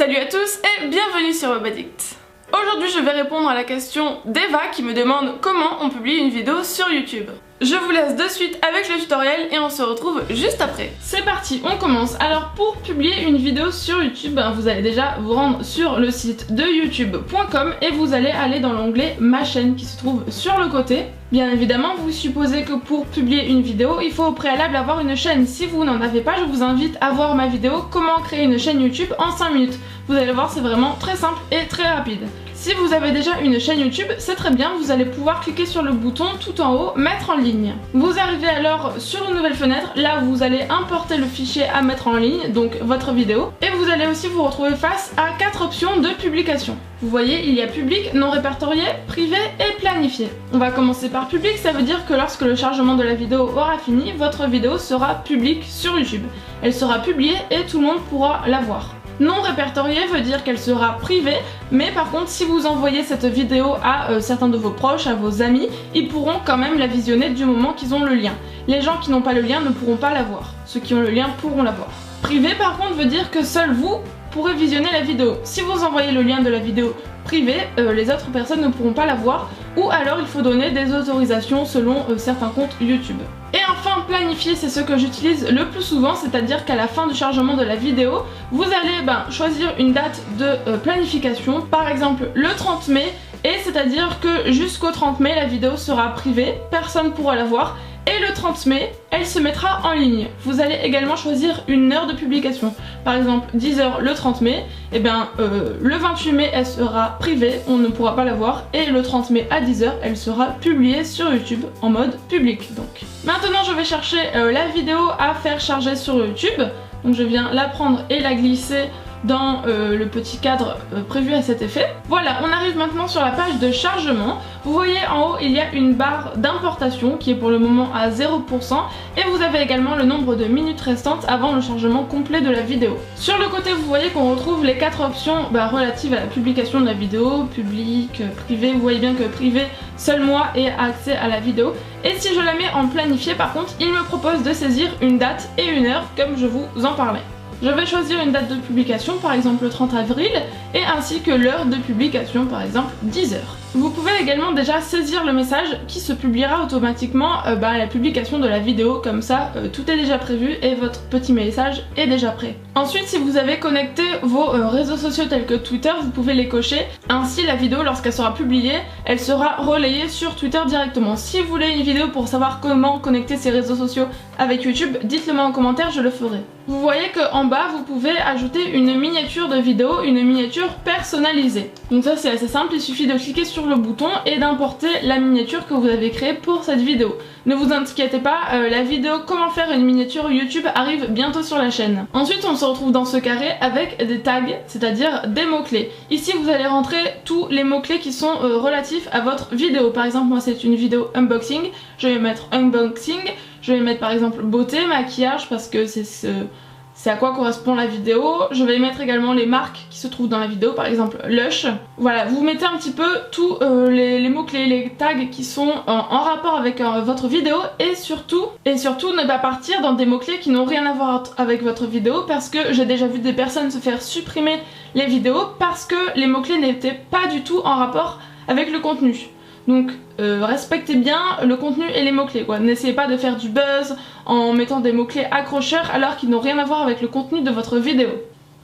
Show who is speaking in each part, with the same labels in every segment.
Speaker 1: Salut à tous et bienvenue sur WebAddict. Aujourd'hui je vais répondre à la question d'Eva qui me demande comment on publie une vidéo sur YouTube. Je vous laisse de suite avec le tutoriel et on se retrouve juste après. C'est parti, on commence. Alors pour publier une vidéo sur YouTube, vous allez déjà vous rendre sur le site de youtube.com et vous allez aller dans l'onglet Ma chaîne qui se trouve sur le côté. Bien évidemment, vous supposez que pour publier une vidéo, il faut au préalable avoir une chaîne. Si vous n'en avez pas, je vous invite à voir ma vidéo Comment créer une chaîne YouTube en 5 minutes. Vous allez voir, c'est vraiment très simple et très rapide. Si vous avez déjà une chaîne YouTube, c'est très bien, vous allez pouvoir cliquer sur le bouton tout en haut, mettre en ligne. Vous arrivez alors sur une nouvelle fenêtre, là vous allez importer le fichier à mettre en ligne, donc votre vidéo, et vous allez aussi vous retrouver face à 4 options de publication. Vous voyez, il y a public, non répertorié, privé et planifié. On va commencer par public, ça veut dire que lorsque le chargement de la vidéo aura fini, votre vidéo sera publique sur YouTube. Elle sera publiée et tout le monde pourra la voir. Non répertoriée veut dire qu'elle sera privée, mais par contre si vous envoyez cette vidéo à certains de vos proches, à vos amis, ils pourront quand même la visionner du moment qu'ils ont le lien. Les gens qui n'ont pas le lien ne pourront pas la voir, ceux qui ont le lien pourront la voir. Privé par contre veut dire que seul vous pourrez visionner la vidéo. Si vous envoyez le lien de la vidéo privée, les autres personnes ne pourront pas la voir, ou alors il faut donner des autorisations selon certains comptes YouTube. Et enfin, planifier, c'est ce que j'utilise le plus souvent, c'est-à-dire qu'à la fin du chargement de la vidéo, vous allez choisir une date de planification, par exemple le 30 mai, et c'est-à-dire que jusqu'au 30 mai, la vidéo sera privée, personne ne pourra la voir, et le 30 mai, elle se mettra en ligne. Vous allez également choisir une heure de publication. Par exemple, 10h le 30 mai, et le 28 mai, elle sera privée, on ne pourra pas la voir, et le 30 mai à 10h, elle sera publiée sur YouTube en mode public. Donc. Maintenant, je vais chercher la vidéo à faire charger sur YouTube. Donc je viens la prendre et la glisser dans le petit cadre prévu à cet effet. Voilà, on arrive maintenant sur la page de chargement. Vous voyez en haut, il y a une barre d'importation qui est pour le moment à 0% et vous avez également le nombre de minutes restantes avant le chargement complet de la vidéo. Sur le côté, vous voyez qu'on retrouve les 4 options relatives à la publication de la vidéo, public, privé. Vous voyez bien que privé, seul moi ai accès à la vidéo. Et si je la mets en planifié, par contre, il me propose de saisir une date et une heure comme je vous en parlais. Je vais choisir une date de publication, par exemple le 30 avril, et ainsi que l'heure de publication, par exemple 10h. Vous pouvez également déjà saisir le message qui se publiera automatiquement à la publication de la vidéo, comme ça tout est déjà prévu et votre petit message est déjà prêt. Ensuite, si vous avez connecté vos réseaux sociaux tels que Twitter, vous pouvez les cocher. Ainsi, la vidéo, lorsqu'elle sera publiée, elle sera relayée sur Twitter directement. Si vous voulez une vidéo pour savoir comment connecter ces réseaux sociaux avec YouTube, dites-le moi en commentaire, je le ferai. Vous voyez qu'en bas, vous pouvez ajouter une miniature de vidéo, une miniature personnalisée. Donc ça, c'est assez simple, il suffit de cliquer sur le bouton et d'importer la miniature que vous avez créée pour cette vidéo. Ne vous inquiétez pas, la vidéo comment faire une miniature YouTube arrive bientôt sur la chaîne. Ensuite, on se retrouve dans ce carré avec des tags, c'est-à-dire des mots-clés. Ici, vous allez rentrer tous les mots-clés qui sont relatifs à votre vidéo. Par exemple, moi, c'est une vidéo unboxing, je vais mettre unboxing. Je vais mettre par exemple beauté, maquillage parce que c'est à quoi correspond la vidéo. Je vais mettre également les marques qui se trouvent dans la vidéo, par exemple Lush. Voilà, vous mettez un petit peu tous les mots-clés, les tags qui sont en rapport avec votre vidéo et surtout ne pas partir dans des mots-clés qui n'ont rien à voir avec votre vidéo parce que j'ai déjà vu des personnes se faire supprimer les vidéos parce que les mots-clés n'étaient pas du tout en rapport avec le contenu. Donc respectez bien le contenu et les mots-clés quoi. N'essayez pas de faire du buzz en mettant des mots-cles accrocheurs alors qu'ils n'ont rien à voir avec le contenu de votre vidéo.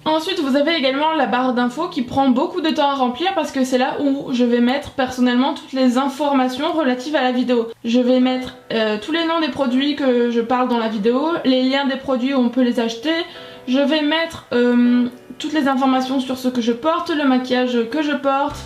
Speaker 1: Ensuite, vous avez également la barre d'infos qui prend beaucoup de temps à remplir parce que c'est là où je vais mettre personnellement toutes les informations relatives à la vidéo. Je vais mettre tous les noms des produits que je parle dans la vidéo, les liens des produits où on peut les acheter. Je vais mettre toutes les informations sur ce que je porte, le maquillage que je porte,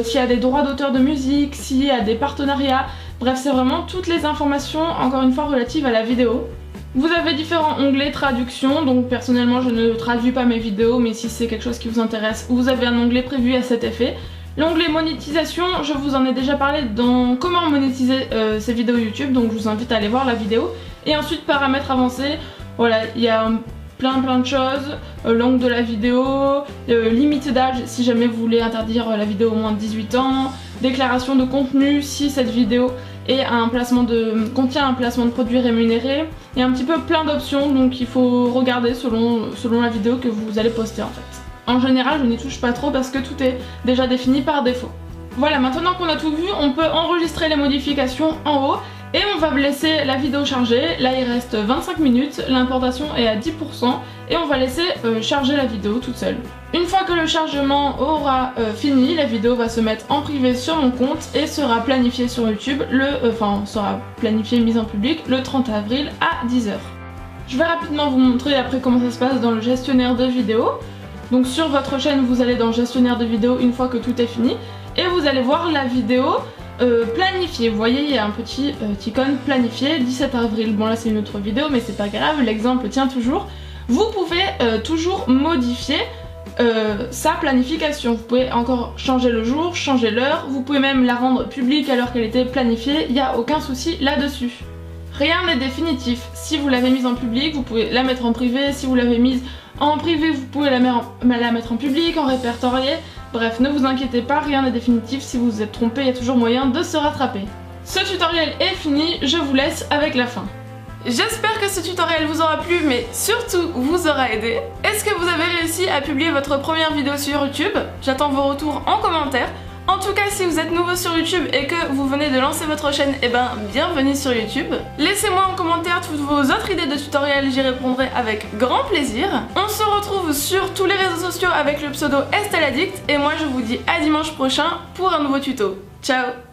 Speaker 1: s'il y a des droits d'auteur de musique, s'il y a des partenariats. Bref, c'est vraiment toutes les informations, encore une fois, relatives à la vidéo. Vous avez différents onglets traduction, donc personnellement je ne traduis pas mes vidéos, mais si c'est quelque chose qui vous intéresse, vous avez un onglet prévu à cet effet. L'onglet monétisation, je vous en ai déjà parlé dans comment monétiser ces vidéos YouTube, donc je vous invite à aller voir la vidéo. Et ensuite paramètres avancés, voilà, il y a plein de choses, l'angle de la vidéo, limite d'âge si jamais vous voulez interdire la vidéo au moins de 18 ans, déclaration de contenu si cette vidéo contient un placement de produit rémunéré, et un petit peu plein d'options, donc il faut regarder selon la vidéo que vous allez poster en fait. En général, je n'y touche pas trop parce que tout est déjà défini par défaut. Voilà, maintenant qu'on a tout vu, on peut enregistrer les modifications en haut et on va laisser la vidéo charger. Là, il reste 25 minutes, l'importation est à 10% et on va laisser charger la vidéo toute seule. Une fois que le chargement aura fini, la vidéo va se mettre en privé sur mon compte et sera planifiée sur YouTube, sera planifiée mise en public le 30 avril à 10h. Je vais rapidement vous montrer après comment ça se passe dans le gestionnaire de vidéos. Donc sur votre chaîne, vous allez dans le gestionnaire de vidéos une fois que tout est fini et vous allez voir la vidéo planifiée. Vous voyez, il y a un petit icône planifié 17 avril. Bon là c'est une autre vidéo mais c'est pas grave, l'exemple tient toujours. Vous pouvez toujours modifier sa planification. Vous pouvez encore changer le jour, changer l'heure, vous pouvez même la rendre publique alors qu'elle était planifiée, il n'y a aucun souci là-dessus. Rien n'est définitif. Si vous l'avez mise en public, vous pouvez la mettre en privé. Si vous l'avez mise en privé, vous pouvez la mettre en public, en répertorié. Bref, ne vous inquiétez pas, rien n'est définitif. Si vous vous êtes trompé, il y a toujours moyen de se rattraper. Ce tutoriel est fini, je vous laisse avec la fin. J'espère que ce tutoriel vous aura plu, mais surtout vous aura aidé. Est-ce que vous avez réussi à publier votre première vidéo sur YouTube? J'attends vos retours en commentaire. En tout cas, si vous êtes nouveau sur YouTube et que vous venez de lancer votre chaîne, eh ben bienvenue sur YouTube. Laissez-moi en commentaire toutes vos autres idées de tutoriels, j'y répondrai avec grand plaisir. On se retrouve sur tous les réseaux sociaux avec le pseudo Estelle Addict et moi je vous dis à dimanche prochain pour un nouveau tuto. Ciao!